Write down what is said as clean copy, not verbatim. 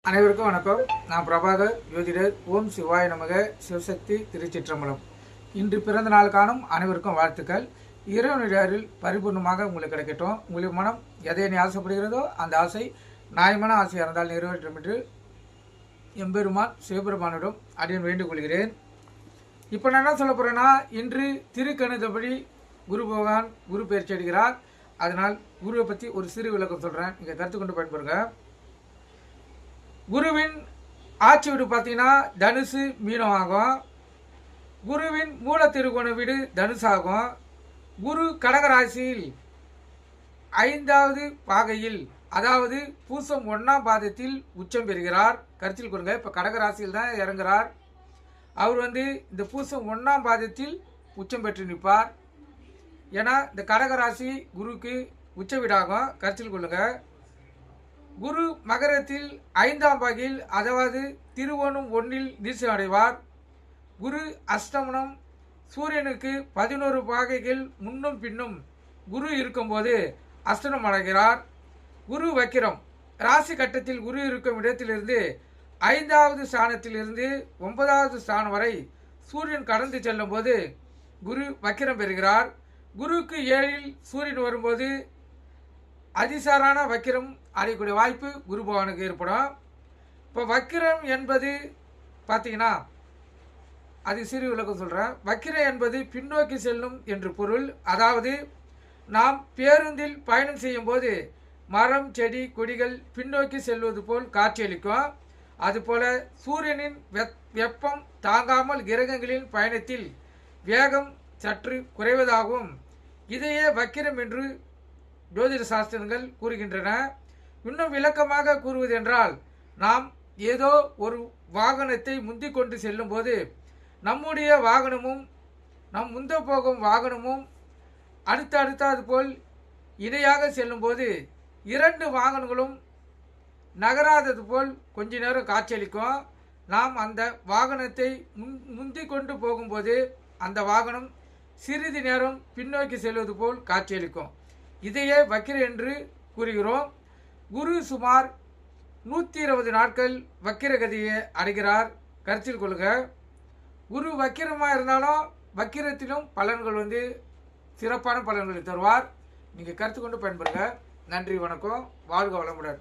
அனைவருக்கும் வணக்கம். நான் பிரபாகர் ஜோதிடர். ஓம் சிவாய நமக. சிவசக்தி திருச்சிற்றம்பலம். இன்று பிறந்த நாள் காணும் அனைவருக்கும் வாழ்த்துக்கள். இறைவனுடைய அருள் பரிபூர்ணமாக உங்களுக்கு கிடைக்கட்டும். உங்களுக்கு மனம் எதை நீ ஆசைப்படுகிறதோ அந்த ஆசை நியாயமான ஆசையாக இருந்தால் நிறைவேற்றும் என்று எம்பெருமான் சிவபெருமானிடம் அடியன் வேண்டிக் கொள்கிறேன். இப்போ நான் என்ன சொல்ல போகிறேன்னா, இன்று திருக்கணிதப்படி குரு பகவான் குரு பயிற்சி அடைகிறார். அதனால் குருவை பற்றி ஒரு சிறு விளக்கம் சொல்கிறேன். நீங்கள் கருத்து கொண்டு பயன்படுங்க. குருவின் ஆட்சி வீடு பார்த்தீங்கன்னா தனுசு மீனம் ஆகும். குருவின் மூல திருகோண வீடு தனுசு ஆகும். குரு கடகராசியில் 5வது பாகையில், அதாவது பூசம் 1ஆம் பாதத்தில் உச்சம் பெறுகிறார். கருத்தில் கொள்ளுங்க. இப்போ கடகராசியில் தான் இறங்குறார். அவர் இந்த பூசம் 1ஆம் பாதத்தில் உச்சம் பெற்று நிற்பார். ஏன்னா இந்த கடகராசி குருக்கு உச்ச வீடாகும். கருத்தில் கொள்ளுங்க. குரு மகரத்தில் 5ஆம் பாகையில், அதாவது திருவோணம் 1இல் நீச்சம் அடைவார். குரு அஷ்டமனம் சூரியனுக்கு 11 பாகைகள் முன்னும் பின்னும் குரு இருக்கும்போது அஷ்டமம் அடைகிறார். குரு வக்கிரம் ராசி கட்டத்தில் குரு இருக்கும் இடத்திலிருந்து 5வது ஸ்தானத்திலிருந்து 9வது ஸ்தானம் வரை சூரியன் கடந்து செல்லும் போது குரு வக்கிரம் பெறுகிறார். குருக்கு 7இல் சூரியன் வரும்போது அதிசாரான வக்கிரம் அடையக்கூடிய வாய்ப்பு குரு பகவானுக்கு ஏற்படும். இப்போ வக்கிரம் என்பது பார்த்தீங்கன்னா, அது சிறு விளக்கம் சொல்கிறேன். வக்கிரம் என்பது பின்னோக்கி செல்லும் என்று பொருள். அதாவது நாம் பேருந்தில் பயணம் செய்யும் போது மரம் செடி கொடிகள் பின்னோக்கி செல்வது போல் காட்சியளிக்கும். அதுபோல சூரியனின் வெப்பம் தாங்காமல் கிரகங்களின் பயணத்தில் வேகம் சற்று குறைவதாகவும் இதையே வக்கிரம் என்று ஜோதிட சாஸ்திரங்கள் கூறுகின்றன. இன்னும் விளக்கமாக கூறுவது என்றால், நாம் ஏதோ ஒரு வாகனத்தை முந்திக் கொண்டு செல்லும் போது நம்முடைய வாகனமும் நம் முந்த போகும் வாகனமும் அடுத்தது போல் இணையாக செல்லும்போது 2 வாகனங்களும் நகராதது போல் கொஞ்ச நேரம் காட்சியளிக்கும். நாம் அந்த வாகனத்தை முந்திக் கொண்டு போகும்போது அந்த வாகனம் சிறிது நேரம் பின்னோக்கி செல்வது போல் காட்சியளிக்கும். இதையே வக்கிரம் என்று கூறுகிறோம். குரு சுமார் 120 நாட்கள் வக்கிரகதியை அடைகிறார். கருத்தில் கொள்ளுங்க. குரு வக்கிரமாக இருந்தாலும் வக்கிரத்திலும் பலன்கள் சிறப்பான பலன்களை தருவார். நீங்கள் கருத்து கொண்டு பயன்படுங்க. நன்றி, வணக்கம். வாழ்க வளமுடன்.